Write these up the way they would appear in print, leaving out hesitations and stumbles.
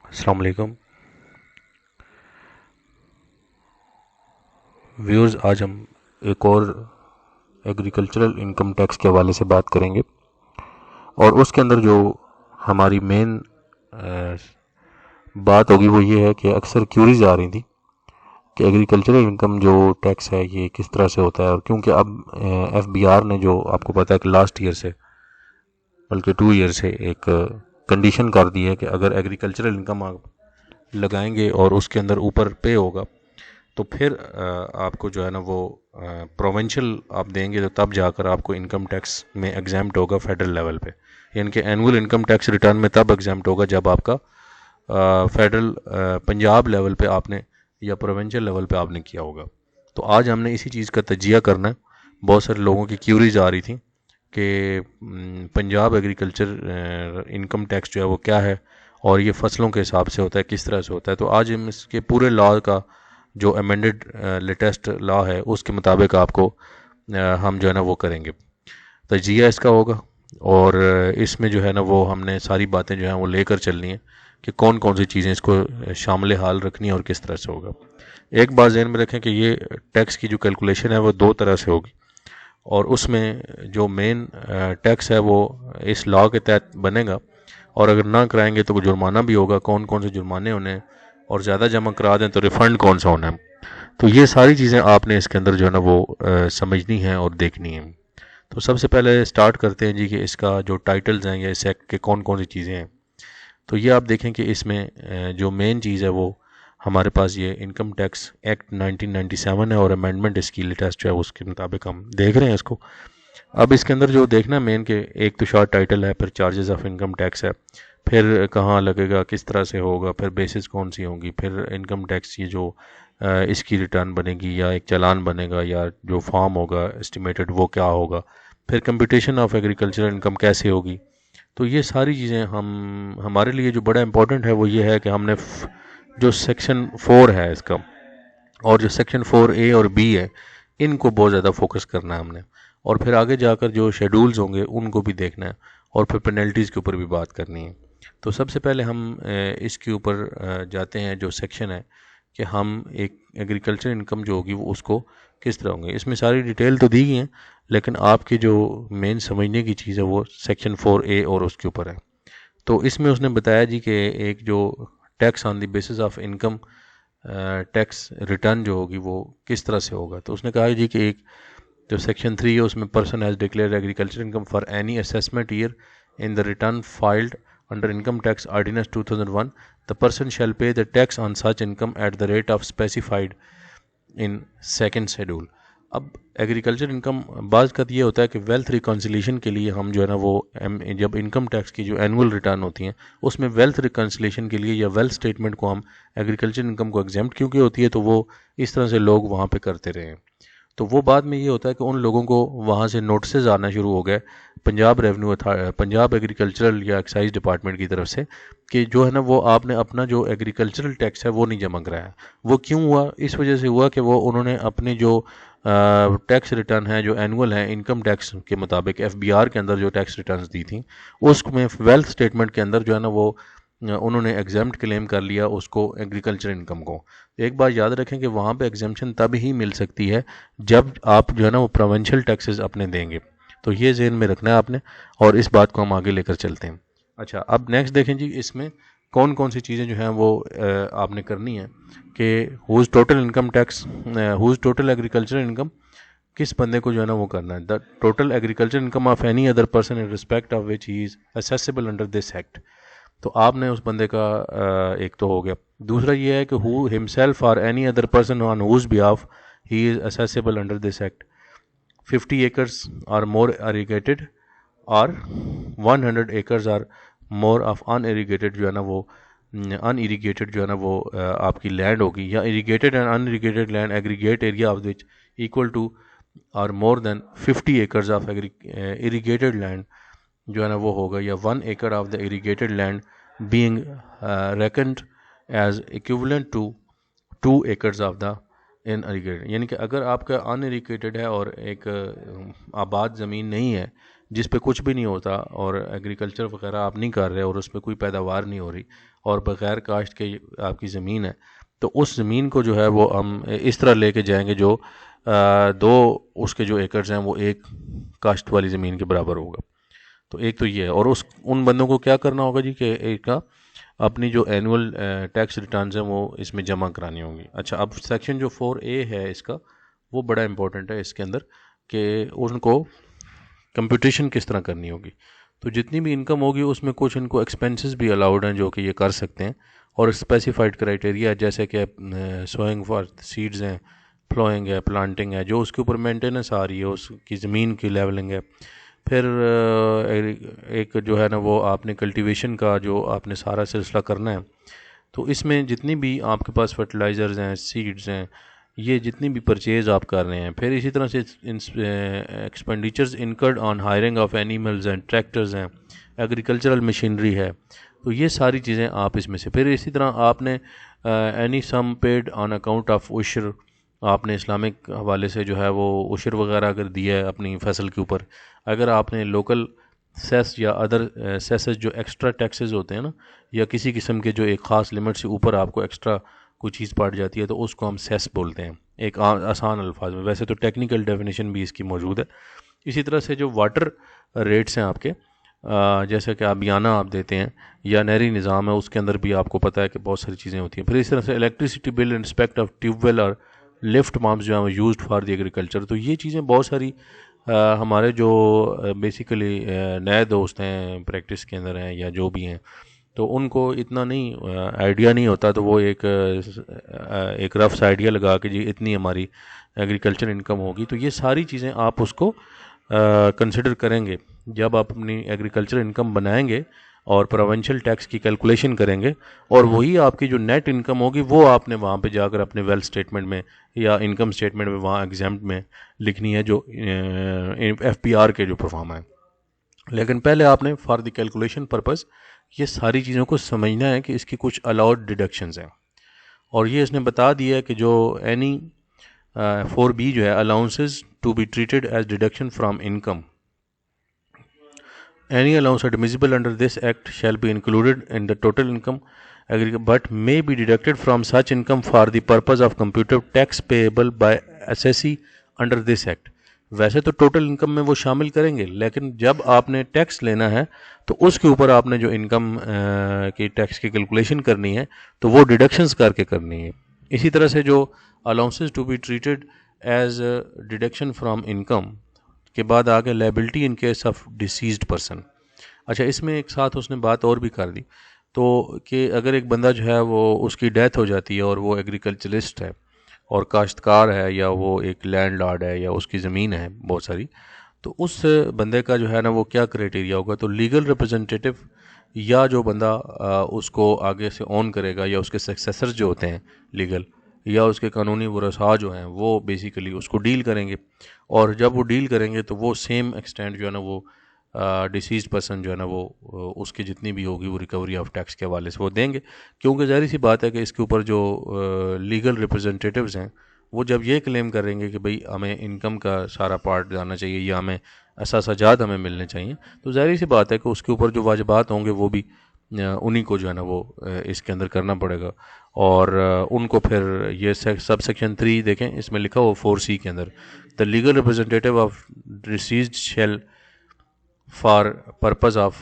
السلام علیکم ویورز، آج ہم ایک اور ایگریکلچرل انکم ٹیکس کے حوالے سے بات کریں گے، اور اس کے اندر جو ہماری مین بات ہوگی وہ یہ ہے کہ اکثر کیوریز آ رہی تھی کہ ایگریکلچرل انکم جو ٹیکس ہے یہ کس طرح سے ہوتا ہے، اور کیونکہ اب ایف بی آر نے جو آپ کو پتہ ہے کہ لاسٹ ایئر سے بلکہ 2 ایئر سے ایک کنڈیشن کر دی ہے کہ اگر ایگریکلچرل انکم آپ لگائیں گے اور اس کے اندر اوپر پے ہوگا تو پھر آپ کو جو ہے نا وہ پروونشل آپ دیں گے تو تب جا کر آپ کو انکم ٹیکس میں ایگزامپٹ ہوگا فیڈرل لیول پہ، یعنی کہ اینول انکم ٹیکس ریٹرن میں تب ایگزامپٹ ہوگا جب آپ کا فیڈرل پنجاب لیول پہ آپ نے یا پروونشل لیول پہ آپ نے کیا ہوگا۔ تو آج ہم نے اسی چیز کا تجزیہ کرنا ہے۔ بہت سارے لوگوں کی کیوریز آ رہی تھیں کہ پنجاب ایگریکلچر انکم ٹیکس جو ہے وہ کیا ہے اور یہ فصلوں کے حساب سے ہوتا ہے، کس طرح سے ہوتا ہے۔ تو آج ہم اس کے پورے لا کا جو امینڈڈ لیٹسٹ لا ہے اس کے مطابق آپ کو ہم جو ہے نا وہ کریں گے، تجزیہ اس کا ہوگا، اور اس میں جو ہے نا وہ ہم نے ساری باتیں جو ہیں وہ لے کر چلنی ہیں کہ کون کون سی چیزیں اس کو شامل حال رکھنی ہے اور کس طرح سے ہوگا۔ ایک بات ذہن میں رکھیں کہ یہ ٹیکس کی جو کیلکولیشن ہے وہ دو طرح سے ہوگی، اور اس میں جو مین ٹیکس ہے وہ اس لا کے تحت بنے گا، اور اگر نہ کرائیں گے تو جرمانہ بھی ہوگا، کون کون سے جرمانے ہونے ہیں، اور زیادہ جمع کرا دیں تو ریفنڈ کون سا ہونا ہے۔ تو یہ ساری چیزیں آپ نے اس کے اندر جو ہے نا وہ سمجھنی ہیں اور دیکھنی ہیں۔ تو سب سے پہلے سٹارٹ کرتے ہیں جی کہ اس کا جو ٹائٹلز ہیں یا اس ایکٹ کے کون کون سی چیزیں ہیں۔ تو یہ آپ دیکھیں کہ اس میں جو مین چیز ہے وہ ہمارے پاس یہ انکم ٹیکس ایکٹ 1997 ہے، اور امینڈمنٹ اس کی لیٹسٹ جو ہے اس کے مطابق ہم دیکھ رہے ہیں اس کو۔ اب اس کے اندر جو دیکھنا مین کہ ایک تو شارٹ ٹائٹل ہے، پھر چارجز آف انکم ٹیکس ہے، پھر کہاں لگے گا، کس طرح سے ہوگا، پھر بیسس کون سی ہوں گی، پھر انکم ٹیکس یہ جو اس کی ریٹرن بنے گی یا ایک چلان بنے گا یا جو فارم ہوگا اسٹیمیٹڈ وہ کیا ہوگا، پھر کمپٹیشن آف ایگریکلچرل انکم کیسے ہوگی۔ تو یہ ساری چیزیں ہمارے لیے جو بڑا امپورٹنٹ ہے وہ یہ ہے کہ ہم نے جو سیکشن 4 ہے اس کا، اور جو سیکشن 4A اور B ہے، ان کو بہت زیادہ فوکس کرنا ہے ہم نے، اور پھر آگے جا کر جو شیڈولز ہوں گے ان کو بھی دیکھنا ہے، اور پھر پینلٹیز کے اوپر بھی بات کرنی ہے۔ تو سب سے پہلے ہم اس کے اوپر جاتے ہیں جو سیکشن ہے کہ ہم ایک ایگریکلچر انکم جو ہوگی وہ اس کو کس طرح ہوں گے۔ اس میں ساری ڈیٹیل تو دی گئی ہیں، لیکن آپ کی جو مین سمجھنے کی چیز ہے وہ سیکشن 4A اور اس کے اوپر ہے۔ تو اس میں اس نے بتایا جی کہ ایک جو tax on the basis of income tax return جو ہوگی وہ کس طرح سے ہوگا۔ تو اس نے کہا جی کہ ایک جو سیکشن 3 ہے اس میں person has declare agriculture income for any assessment year in the return filed under income tax ordinance 2001 the person shall pay the tax on such income at the rate of specified in second schedule۔ اب agriculture income بعض کا یہ ہوتا ہے کہ wealth reconciliation کے لیے ہم جو ہے نا وہ جب انکم ٹیکس کی جو اینول ریٹرن ہوتی ہیں اس میں ویلتھ ریکنسیلیشن کے لیے یا ویلتھ اسٹیٹمنٹ کو ہم ایگریکلچر انکم کو ایگزیمپٹ کیونکہ ہوتی ہے تو وہ اس طرح سے لوگ وہاں پہ کرتے رہے ہیں۔ تو وہ بعد میں یہ ہوتا ہے کہ ان لوگوں کو وہاں سے نوٹسز آنا شروع ہو گئے پنجاب ایگریکلچرل یا ایکسائز ڈپارٹمنٹ کی طرف سے کہ جو ہے نا وہ آپ نے اپنا جو ایگریکلچرل ٹیکس ہے وہ نہیں جمع کرایا۔ وہ کیوں ہوا؟ اس وجہ سے ہوا کہ وہ انہوں نے اپنے جو ٹیکس ریٹرن ہے جو اینول ہیں انکم ٹیکس کے مطابق ایف بی آر کے اندر جو ٹیکس ریٹرنز دی تھیں اس میں ویلتھ اسٹیٹمنٹ کے اندر جو ہے نا وہ انہوں نے ایگزیمپٹ کلیم کر لیا اس کو ایگریکلچر انکم کو۔ ایک بات یاد رکھیں کہ وہاں پہ ایگزیمپشن تب ہی مل سکتی ہے جب آپ جو ہے نا وہ پروونشل ٹیکسز اپنے دیں گے۔ تو یہ ذہن میں رکھنا ہے آپ نے، اور اس بات کو ہم آگے لے کر چلتے ہیں۔ اچھا، اب نیکسٹ دیکھیں جی اس میں کون کون سی چیزیں جو ہیں وہ آپ نے کرنی ہیں کہ whose total income tax whose total agriculture income, کس بندے کو جو ہے نا وہ کرنا ہے، the total agriculture income of any other person in respect of which he is assessable under this act. تو آپ نے اس بندے کا ایک تو ہو گیا۔ دوسرا یہ ہے کہ ہو ہمسیلف اور any other person on whose behalf he is assessable under this act. 50 acres are more irrigated اور 100 acres are more of unirrigated جو ہے نا وہ unirrigated جو ہے نا وہ آپ کی لینڈ ہوگی، یا irrigated and unirrigated land aggregate area of which equal to or more than 50 acres of irrigated land جو ہے نا وہ ہوگا، یا 1 acre of the irrigated land being reckoned as equivalent to 2 acres of the ان اریگیٹڈ۔ یعنی کہ اگر آپ کا ان اریگیٹڈ ہے اور ایک آباد زمین نہیں ہے جس پہ کچھ بھی نہیں ہوتا اور ایگریکلچر وغیرہ آپ نہیں کر رہے اور اس پہ کوئی پیداوار نہیں ہو رہی اور بغیر کاشت کے آپ کی زمین ہے، تو اس زمین کو جو ہے وہ ہم اس طرح لے کے جائیں گے جو دو اس کے جو ایکڑز ہیں وہ ایک کاشت والی زمین کے برابر ہوگا. تو ایک تو یہ ہے. اور ان بندوں کو کیا کرنا ہوگا جی کہ ایک اپنی جو اینول ٹیکس ریٹرنز ہیں وہ اس میں جمع کرانی ہوں گی. اچھا، اب سیکشن جو 4A ہے اس کا، وہ بڑا امپورٹنٹ ہے اس کے اندر کہ ان کو کمپٹیشن کس طرح کرنی ہوگی. تو جتنی بھی انکم ہوگی اس میں کچھ ان کو ایکسپینسز بھی الاؤڈ ہیں جو کہ یہ کر سکتے ہیں، اور اسپیسیفائڈ کرائٹیریا جیسے کہ سوئنگ فار سیڈز ہیں، پلوئنگ ہے، پلانٹنگ ہے، جو اس کے اوپر مینٹیننس آ رہی ہے، اس کی زمین کی لیولنگ ہے. پھر ایک جو ہے نا وہ آپ نے کلٹیویشن کا جو آپ نے سارا سلسلہ کرنا ہے، تو اس میں جتنی بھی آپ کے پاس فرٹیلائزرز ہیں، سیڈز ہیں، یہ جتنی بھی پرچیز آپ کر رہے ہیں. پھر اسی طرح سے expenditures incurred on hiring of animals ہیں، ٹریکٹرز ہیں، ایگریکلچرل مشینری ہے، تو یہ ساری چیزیں آپ اس میں سے. پھر اسی طرح آپ نے any sum paid on account of عشر، آپ نے اسلامک حوالے سے جو ہے وہ عشر وغیرہ اگر دیا ہے اپنی فصل کے اوپر، اگر آپ نے لوکل سیس یا ادر سیسز جو ایکسٹرا ٹیکسز ہوتے ہیں نا، یا کسی قسم کے جو ایک خاص لمٹ سے اوپر آپ کو ایکسٹرا کوئی چیز پڑ جاتی ہے، تو اس کو ہم سیس بولتے ہیں ایک آسان الفاظ میں. ویسے تو ٹیکنیکل ڈیفینیشن بھی اس کی موجود ہے. اسی طرح سے جو واٹر ریٹس ہیں آپ کے، جیسے کہ آبیانہ آپ دیتے ہیں یا نہری نظام ہے، اس کے اندر بھی آپ کو پتہ ہے کہ بہت ساری چیزیں ہوتی ہیں. پھر اس طرح سے electricity bill in respect of tube well اور لفٹ پمپس جو ہیں یوزڈ فار دی ایگریکلچر. تو یہ چیزیں بہت ساری ہمارے جو بیسیکلی نئے دوست ہیں پریکٹس کے اندر ہیں یا جو بھی ہیں، تو ان کو اتنا نہیں آئیڈیا نہیں ہوتا، تو وہ ایک رفس آئیڈیا لگا کہ جی اتنی ہماری ایگریکلچر انکم ہوگی. تو یہ ساری چیزیں آپ اس کو کنسیڈر کریں گے جب آپ اپنی ایگریکلچر انکم بنائیں گے اور پروونشل ٹیکس کی کیلکولیشن کریں گے، اور وہی آپ کی جو نیٹ انکم ہوگی وہ آپ نے وہاں پہ جا کر اپنے ویلتھ اسٹیٹمنٹ میں یا انکم اسٹیٹمنٹ میں وہاں ایگزامپٹ میں لکھنی ہے جو FPR کے جو پرفارما ہے. لیکن پہلے آپ نے فار دی کیلکولیشن پرپز یہ ساری چیزوں کو سمجھنا ہے کہ اس کی کچھ الاؤڈ ڈیڈکشنز ہیں، اور یہ اس نے بتا دیا ہے کہ جو اینی 4B جو ہے allowances to be treated as deduction from income. Any allowance admissible under this act shall be included in the total income but may be deducted from such income for the purpose of computed tax payable by assessee under this act. ویسے تو total income میں وہ شامل کریں گے، لیکن جب آپ نے ٹیکس لینا ہے تو اس کے اوپر آپ نے جو انکم کی ٹیکس کی کیلکولیشن کرنی ہے تو وہ ڈیڈکشنز کر کے کرنی ہے. اسی طرح سے جو allowances to be treated as deduction from income کے بعد آگے liability in case of deceased person. اچھا، اس میں ایک ساتھ اس نے بات اور بھی کر دی، تو کہ اگر ایک بندہ جو ہے وہ اس کی ڈیتھ ہو جاتی ہے اور وہ ایگریکلچرسٹ ہے اور کاشتکار ہے یا وہ ایک لینڈ لارڈ ہے یا اس کی زمین ہے بہت ساری، تو اس بندے کا جو ہے نا وہ کیا کرائٹیریا ہوگا. تو لیگل ریپرزنٹیٹیو یا جو بندہ اس کو آگے سے اون کرے گا یا اس کے سکسیسر جو ہوتے ہیں لیگل یا اس کے قانونی ورثاء جو ہیں وہ بیسیکلی اس کو ڈیل کریں گے، اور جب وہ ڈیل کریں گے تو وہ سیم ایکسٹینٹ جو ہے نا وہ ڈیسیزڈ پرسن جو ہے نا وہ اس کی جتنی بھی ہوگی وہ ریکوری آف ٹیکس کے حوالے سے وہ دیں گے. کیونکہ ظاہر سی بات ہے کہ اس کے اوپر جو لیگل ریپرزنٹیٹیوز ہیں وہ جب یہ کلیم کریں گے کہ بھئی ہمیں انکم کا سارا پارٹ جانا چاہیے یا ہمیں اساساجات ہمیں ملنے چاہیے، تو ظاہر سی بات ہے کہ اس کے اوپر جو واجبات ہوں گے وہ بھی انہی کو جو ہے نا وہ اس کے اندر کرنا پڑے گا. اور ان کو پھر یہ سب سیکشن 3 دیکھیں، اس میں لکھا ہو 4C کے اندر، the legal representative of deceased shall for purpose of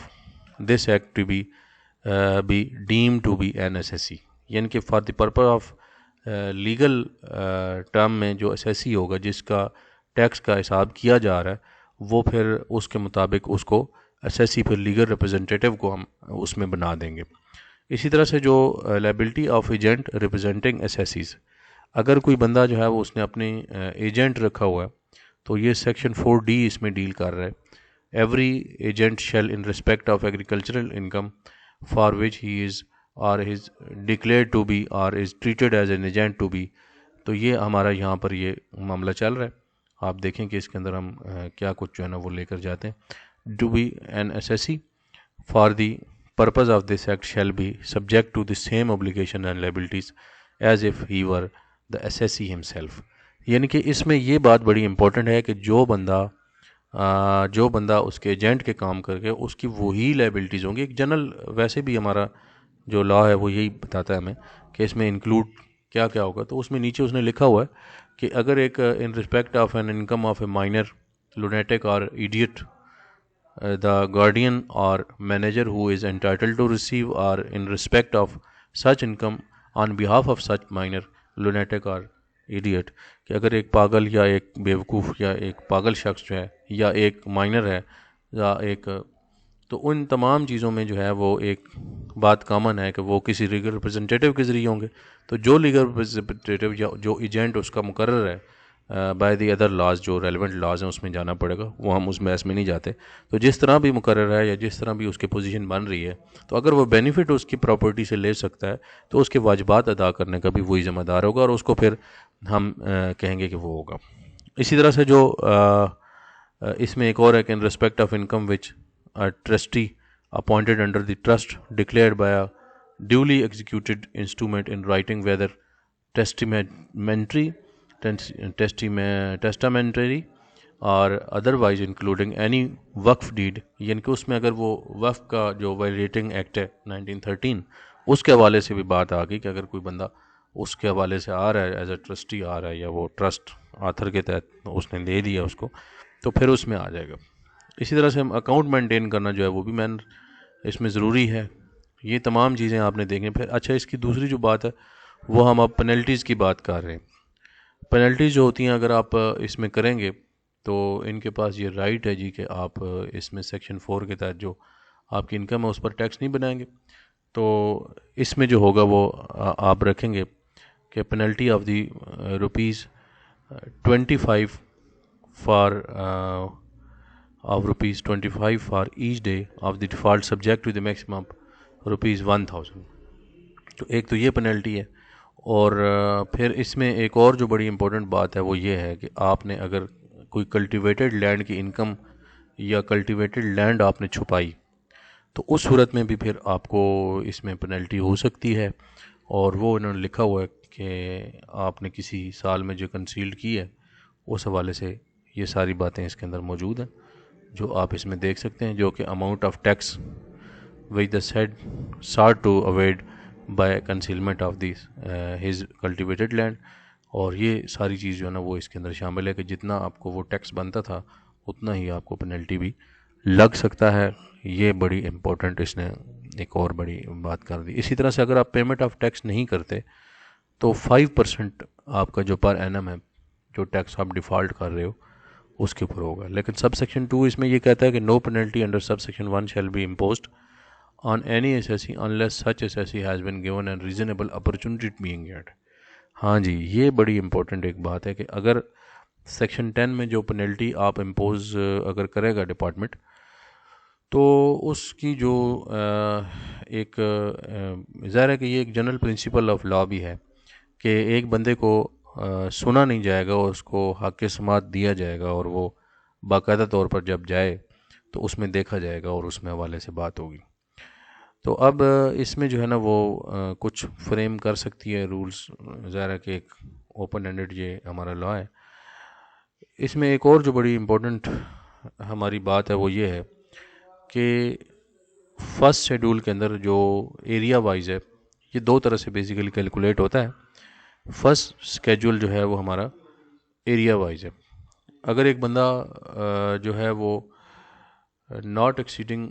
this act to be deemed to be an SSE، یعنی کہ for the purpose of legal term میں جو SSE ہوگا جس کا ٹیکس کا حساب کیا جا رہا ہے، وہ پھر اس کے مطابق اس کو SSE پھر لیگل ریپرزنٹیٹیو کو ہم اس میں بنا دیں گے. اسی طرح سے جو liability of agent representing SSEs، اگر کوئی بندہ جو ہے وہ اس نے اپنی ایجنٹ رکھا ہوا ہے تو یہ سیکشن 4D اس میں ڈیل کر رہا ہے. Every agent shall in respect of agricultural income for which he is or is declared to be or is treated as an agent to be. تو یہ ہمارا یہاں پر یہ معاملہ چل رہا ہے. آپ دیکھیں کہ اس کے اندر ہم کیا کچھ جو ہے نا وہ لے کر جاتے ہیں. To be an SSE for the purpose of this act shall be subject to the same obligation and liabilities as if he were the SSE himself. یعنی کہ اس میں یہ بات بڑی امپورٹنٹ ہے کہ جو بندہ جو بندہ اس کے ایجنٹ کے کام کر کے اس کی وہی لائبلٹیز ہوں گی. ایک جنرل ویسے بھی ہمارا جو لا ہے وہ یہی بتاتا ہے ہمیں کہ اس میں انکلوڈ کیا کیا ہوگا. تو اس میں نیچے اس نے لکھا ہوا ہے کہ اگر ایک in respect of an income of a minor lunatic or idiot the guardian or manager who is entitled to receive or in respect of such income on behalf of such minor lunatic or idiot کہ اگر ایک پاگل یا ایک بیوقوف یا ایک پاگل شخص جو ہے یا ایک مائنر ہے یا ایک تو ان تمام چیزوں میں جو ہے وہ ایک بات کامن ہے کہ وہ کسی لیگل ریپرزنٹیٹیو کے ذریعے ہوں گے. تو جو لیگل ریپرزنٹیٹیو یا جو ایجنٹ اس کا مقرر ہے بائی دی ادر لاز جو ریلیونٹ لاز ہیں اس میں جانا پڑے گا. وہ ہم اس بحث میں نہیں جاتے. تو جس طرح بھی مقرر ہے یا جس طرح بھی اس کی پوزیشن بن رہی ہے تو اگر وہ بینیفٹ اس کی پراپرٹی سے لے سکتا ہے تو اس کے واجبات ادا کرنے کا بھی وہی ذمہ دار ہوگا اور اس کو پھر ہم کہیں گے کہ وہ ہوگا. اسی طرح سے جو اس میں ایک اور ہے کہ in respect of income which trustee appointed under the trust declared by a duly executed instrument in writing whether testamentary testamentary or otherwise including any وقف ڈیڈ یعنی کہ اس میں اگر وہ وقف کا جو وائلیٹنگ ایکٹ ہے 1913 اس کے حوالے سے بھی بات آ گئی کہ اگر کوئی بندہ اس کے حوالے سے آ رہا ہے ایز اے ٹرسٹی آ رہا ہے یا وہ ٹرسٹ آتھر کے تحت اس نے دے دیا اس کو تو پھر اس میں آ جائے گا. اسی طرح سے اکاؤنٹ مینٹین کرنا جو ہے وہ بھی اس میں ضروری ہے. یہ تمام چیزیں آپ نے دیکھیں. پھر اچھا اس کی دوسری جو بات ہے وہ ہم اب پینلٹیز کی بات کر رہے ہیں. پینلٹیز جو ہوتی ہیں اگر آپ اس میں کریں گے تو ان کے پاس یہ رائٹ ہے جی کہ آپ اس میں سیکشن 4 کے تحت جو آپ کی انکم ہے اس پر ٹیکس نہیں بنائیں گے. تو اس میں جو ہوگا وہ آپ رکھیں گے کہ penalty of the rupees 25 for for each day of the default subject to the maximum rupees 1000. تو ایک تو یہ پینلٹی ہے. اور پھر اس میں ایک اور جو بڑی امپورٹنٹ بات ہے وہ یہ ہے کہ آپ نے اگر کوئی کلٹیویٹڈ لینڈ کی انکم یا کلٹیویٹڈ لینڈ آپ نے چھپائی تو اس صورت میں بھی پھر آپ کو اس میں پینلٹی ہو سکتی ہے. اور وہ انہوں نے لکھا ہوا ہے کہ آپ نے کسی سال میں جو کنسیلڈ کی ہے اس حوالے سے یہ ساری باتیں اس کے اندر موجود ہیں جو آپ اس میں دیکھ سکتے ہیں جو کہ amount of tax which the said sought to avoid by concealment of this his cultivated land. اور یہ ساری چیز جو ہے نا وہ اس کے اندر شامل ہے کہ جتنا آپ کو وہ ٹیکس بنتا تھا اتنا ہی آپ کو پینلٹی بھی لگ سکتا ہے. یہ بڑی امپورٹنٹ اس نے ایک اور بڑی بات کر دی. اسی طرح سے اگر آپ پیمنٹ آف ٹیکس نہیں کرتے تو 5% آپ کا جو پر اینم ہے جو ٹیکس آپ ڈیفالٹ کر رہے ہو اس کے اوپر ہوگا. لیکن سب سیکشن 2 اس میں یہ کہتا ہے کہ no penalty under sub section 1 shall be imposed on any assessee unless such assessee has been given a reasonable opportunity to being it. ہاں جی یہ بڑی امپورٹنٹ ایک بات ہے کہ اگر سیکشن 10 میں جو پینلٹی آپ امپوز اگر کرے گا ڈپارٹمنٹ تو اس کی جو ایک ظاہر ہے کہ یہ ایک جنرل پرنسپل آف لا بھی ہے کہ ایک بندے کو سنا نہیں جائے گا اور اس کو حق سماعت دیا جائے گا اور وہ باقاعدہ طور پر جب جائے تو اس میں دیکھا جائے گا اور اس میں حوالے سے بات ہوگی. تو اب اس میں جو ہے نا وہ کچھ فریم کر سکتی ہے رولز. ظاہر ہے کہ ایک اوپن اینڈڈ یہ ہمارا لا ہے. اس میں ایک اور جو بڑی امپورٹنٹ ہماری بات ہے وہ یہ ہے کہ فرسٹ شیڈول کے اندر جو ایریا وائز ہے یہ دو طرح سے بیسیکلی کیلکولیٹ ہوتا ہے. فرسٹ اسکیجول جو ہے وہ ہمارا ایریا وائز ہے. اگر ایک بندہ جو ہے وہ ناٹ ایکسیڈنگ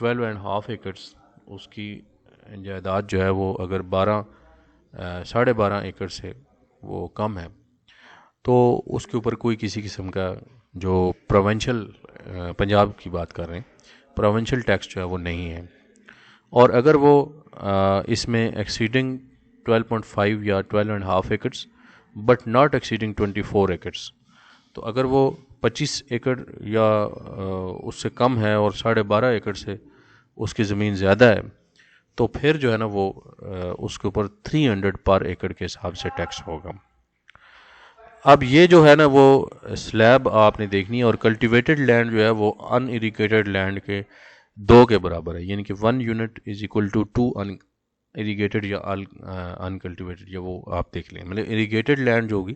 12.5 ایکڑس اس کی جائیداد جو ہے وہ اگر 12.5 ایکڑ سے وہ کم ہے تو اس کے اوپر کوئی کسی قسم کا جو پروونشل پنجاب کی بات کر رہے ہیں پروونشل ٹیکس جو ہے وہ نہیں ہے. اور اگر وہ اس میں ایکسیڈنگ 12.5 یا 12.5 ایکڑس بٹ ناٹ ایکسیڈنگ 24 ایکڑس تو اگر وہ 25 ایکڑ یا اس سے کم ہے اور 12.5 ایکڑ سے اس کی زمین زیادہ ہے تو پھر جو ہے نا وہ اس کے اوپر 300 پر ایکڑ کے حساب سے ٹیکس ہوگا. اب یہ جو ہے نا وہ سلیب آپ نے دیکھنی ہے اور کلٹیویٹڈ لینڈ جو ہے وہ ان اریگیٹڈ لینڈ کے 2 کے برابر ہے یعنی کہ 1 یونٹ از اکول ٹو 2 ان اریگیٹڈ یا ان کلٹیویٹڈ یا وہ آپ دیکھ لیں. مطلب اریگیٹڈ لینڈ جو ہوگی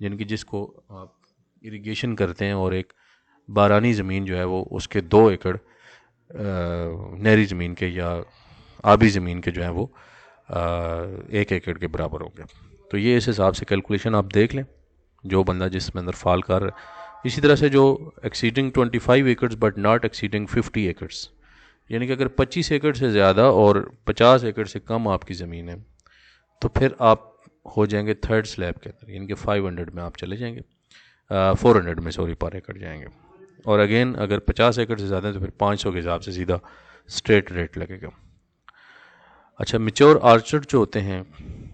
یعنی کہ جس کو آپ اریگیشن کرتے ہیں اور ایک بارانی زمین جو ہے وہ اس کے 2 ایکڑ نہری زمین کے یا آبی زمین کے جو ہیں وہ 1 ایکڑ کے برابر ہوں گے. تو یہ اس حساب سے کیلکولیشن آپ دیکھ لیں جو بندہ جس میں اندر فال کر رہا ہے. اسی طرح سے جو ایکسیڈنگ 25 ایکڑز بٹ ناٹ ایکسیڈنگ 50 ایکڑز، یعنی کہ اگر 25 ایکڑ سے زیادہ اور 50 ایکڑ سے کم آپ کی زمین ہے تو پھر آپ ہو جائیں گے تھرڈ سلیب کے اندر، یعنی کہ 500 میں آپ چلے جائیں گے، 400 میں سوری پر ایکڑ جائیں گے. اور اگین اگر 50 ایکڑ سے زیادہ ہے تو پھر 500 کے حساب سے سیدھا اسٹریٹ ریٹ لگے گا. اچھا، میچور آرچرڈ جو ہوتے ہیں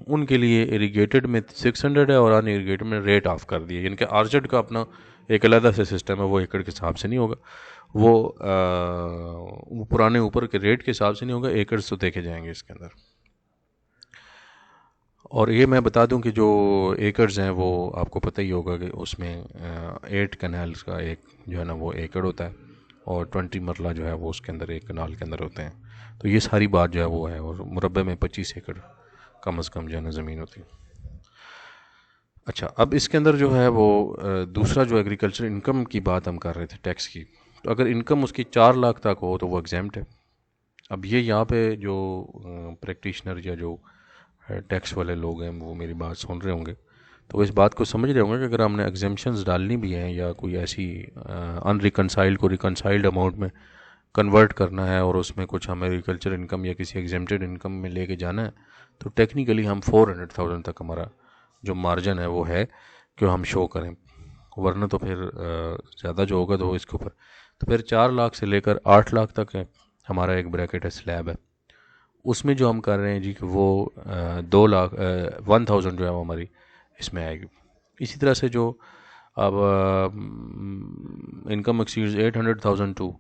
ان کے لیے اریگیٹڈ میں 600 ہے اور ان اریگیٹڈ میں ریٹ آف کر دیا، یعنی کہ آرچرڈ کا اپنا ایک علیحدہ سے سسٹم ہے، وہ ایکڑ کے حساب سے نہیں ہوگا، وہ پرانے اوپر کے ریٹ کے حساب سے نہیں ہوگا، ایکڑ تو دیکھے جائیں گے اس کے اندر. اور یہ میں بتا دوں کہ جو ایکڑز ہیں وہ آپ کو پتہ ہی ہوگا کہ اس میں 8 کنالز کا ایک جو ہے نا وہ ایکڑ ہوتا ہے اور 20 مرلہ جو ہے وہ اس کے اندر ایک کنال کے اندر ہوتے ہیں. تو یہ ساری بات جو ہے وہ ہے، اور مربع میں 25 ایکڑ کم از کم جو ہے نا زمین ہوتی ہے. اچھا، اب اس کے اندر جو ہے وہ دوسرا جو ایگریکلچر انکم کی بات ہم کر رہے تھے ٹیکس کی، تو اگر انکم اس کی 4 لاکھ تک ہو تو وہ ایگزیمپٹ ہے. اب یہ یہاں پہ جو پریکٹیشنر یا جو ٹیکس والے لوگ ہیں وہ میری بات سن رہے ہوں گے تو وہ اس بات کو سمجھ رہے ہوں گے کہ اگر ہم نے ایگزیمپشنز ڈالنی بھی ہیں یا کوئی ایسی ان ریکنسائلڈ کو ریکنسائلڈ اماؤنٹ میں کنورٹ کرنا ہے اور اس میں کچھ ہم ایگریکلچر انکم یا کسی ایگزیمپٹڈ انکم میں لے کے جانا ہے تو ٹیکنیکلی ہم 400,000 تک ہمارا جو مارجن ہے وہ ہے کہ ہم شو کریں، ورنہ تو پھر زیادہ جو ہوگا تو اس کے اوپر تو پھر 4 لاکھ سے لے کر 8 لاکھ تک ہے ہمارا ایک بریکٹ ہے، سلیب ہے. اس میں جو ہم کر رہے ہیں جی کہ وہ 2 لاکھ 1000 جو ہے وہ ہماری اس میں آئے گی. اسی طرح سے جو اب انکم ایکسیڈز 800,000 ٹو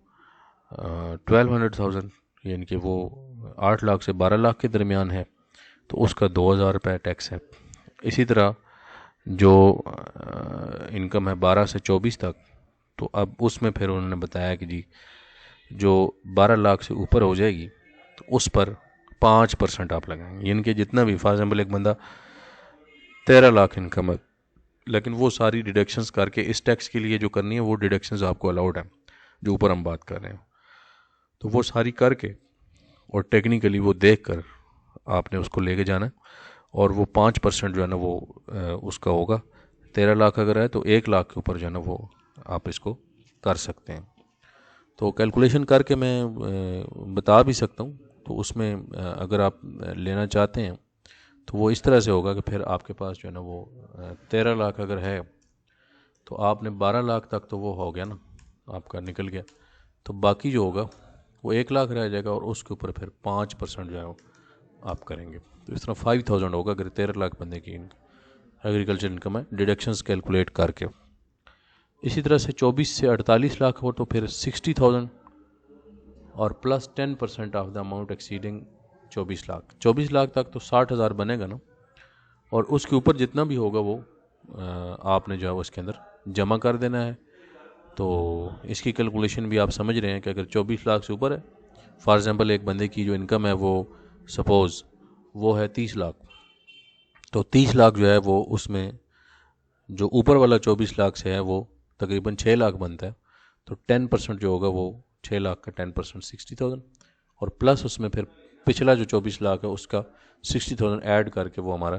1200,000 یعنی کہ وہ 8 لاکھ سے 12 لاکھ کے درمیان ہے تو اس کا 2,000 روپے ٹیکس ہے. اسی طرح جو انکم ہے 12 سے 24 تک تو اب اس میں پھر انہوں نے بتایا کہ جی جو 12 لاکھ سے اوپر ہو جائے گی تو اس پر 5% آپ لگائیں گے، یعنی کہ جتنا بھی فار ایگزامپل ایک بندہ 13 لاکھ انکم ہے لیکن وہ ساری ڈیڈکشنز کر کے اس ٹیکس کے لیے جو کرنی ہے وہ ڈیڈکشنز آپ کو الاؤڈ ہیں جو اوپر ہم بات کر رہے ہیں، تو وہ ساری کر کے اور ٹیکنیکلی وہ دیکھ کر آپ نے اس کو لے کے جانا ہے اور وہ 5% جو ہے نا وہ اس کا ہوگا. 13 لاکھ اگر ہے تو 1 لاکھ کے اوپر جو ہے نا وہ آپ اس کو کر سکتے ہیں. تو کیلکولیشن کر کے میں بتا بھی سکتا ہوں، تو اس میں اگر آپ لینا چاہتے ہیں تو وہ اس طرح سے ہوگا کہ پھر آپ کے پاس جو ہے نا وہ 13 لاکھ اگر ہے تو آپ نے 12 لاکھ تک تو وہ ہو گیا نا آپ کا نکل گیا، تو باقی جو ہوگا وہ 1 لاکھ رہ جائے گا اور اس کے اوپر پھر 5% جو ہے وہ آپ کریں گے. تو اس طرح 5,000 ہوگا اگر 13 لاکھ بندے کی ایگریکلچر انکم ہے ڈیڈکشنز کیلکولیٹ کر کے. اسی طرح سے 24 سے 48 لاکھ ہو تو پھر 60,000 اور plus 10% of the amount exceeding 24 lakh تک تو 60,000 بنے گا نا، اور اس کے اوپر جتنا بھی ہوگا وہ آپ نے جو ہے وہ اس کے اندر جمع کر دینا ہے. تو اس کی کیلکولیشن بھی آپ سمجھ رہے ہیں کہ اگر 24 لاکھ سے اوپر ہے، فار ایگزامپل ایک بندے کی جو انکم ہے وہ سپوز وہ ہے 30 لاکھ، تو 30 لاکھ جو ہے وہ اس میں جو اوپر والا 24 لاکھ سے ہے وہ تقریباً 6 لاکھ بنتا ہے، تو 10% جو ہوگا وہ 6 لاکھ کا 10% 60,000 اور پلس اس میں پھر پچھلا جو 24 لاکھ ہے اس کا 60,000 ایڈ کر کے وہ ہمارا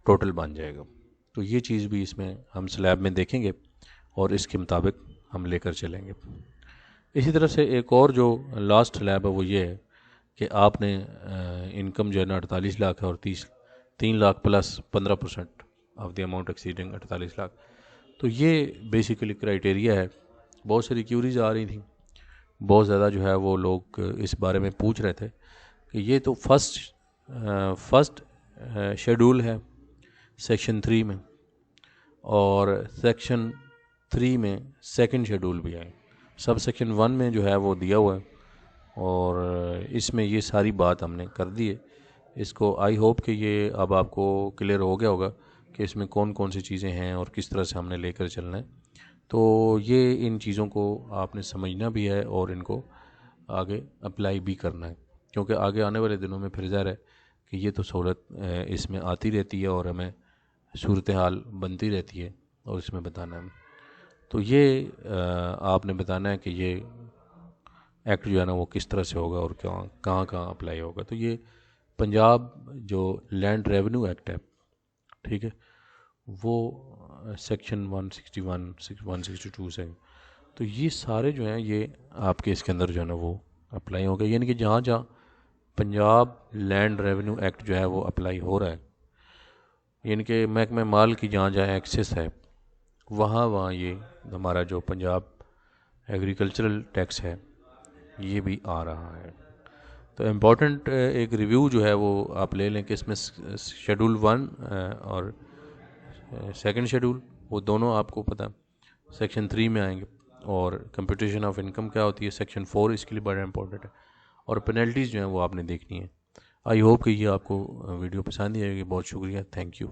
ٹوٹل بن جائے گا. تو یہ چیز بھی اس میں ہم سلیب میں دیکھیں گے اور اس کے مطابق ہم لے کر چلیں گے. اسی طرح سے ایک اور جو لاسٹ سلیب ہے وہ یہ ہے کہ آپ نے انکم جو ہے نا 48 لاکھ ہے اور 3 lakh plus 15% of the amount exceeding 48 lakh. تو یہ بیسیکلی کرائٹیریا ہے. بہت ساری کیوریز آ رہی تھیں، بہت زیادہ جو ہے وہ لوگ اس بارے میں پوچھ رہے تھے کہ یہ تو فرسٹ شیڈول ہے سیکشن 3 میں اور سیکشن 3 میں سیکنڈ شیڈول بھی ہے، سب سیکشن 1 میں جو ہے وہ دیا ہوا ہے اور اس میں یہ ساری بات ہم نے کر دی ہے. اس کو آئی ہوپ کہ یہ اب آپ کو کلیئر ہو گیا ہوگا کہ اس میں کون کون سی چیزیں ہیں اور کس طرح سے ہم نے لے کر چلنا ہے. تو یہ ان چیزوں کو آپ نے سمجھنا بھی ہے اور ان کو آگے اپلائی بھی کرنا ہے، کیونکہ آگے آنے والے دنوں میں پھر ظاہر ہے کہ یہ تو سہولت اس میں آتی رہتی ہے اور ہمیں صورتحال بنتی رہتی ہے اور اس میں بتانا ہے. تو یہ آپ نے بتانا ہے کہ یہ ایکٹ جو ہے نا وہ کس طرح سے ہوگا اور کہاں کہاں اپلائی ہوگا. تو یہ پنجاب جو لینڈ ریونیو ایکٹ ہے، ٹھیک ہے، وہ سیکشن 161 162 سے، تو یہ سارے جو ہیں یہ آپ کے اس کے اندر جو ہے نا وہ اپلائی ہو گئے. یعنی کہ جہاں جہاں پنجاب لینڈ ریونیو ایکٹ جو ہے وہ اپلائی ہو رہا ہے، یعنی کہ محکمہ مال کی جہاں جہاں ایکسیس ہے، وہاں یہ ہمارا جو پنجاب ایگریکلچرل ٹیکس ہے یہ بھی آ رہا ہے. تو امپورٹنٹ ایک ریویو جو ہے وہ آپ لے لیں کہ اس میں شیڈول 1 اور سیکنڈ شیڈول وہ دونوں آپ کو پتہ سیکشن 3 میں آئیں گے، اور کمپٹیشن آف انکم کیا ہوتی ہے سیکشن 4 اس کے لیے بڑا امپورٹنٹ ہے، اور پینلٹیز جو ہیں وہ آپ نے دیکھنی ہیں. آئی ہوپ کہ یہ آپ کو ویڈیو پسند ہی آئے گی. بہت شکریہ، تھینک یو.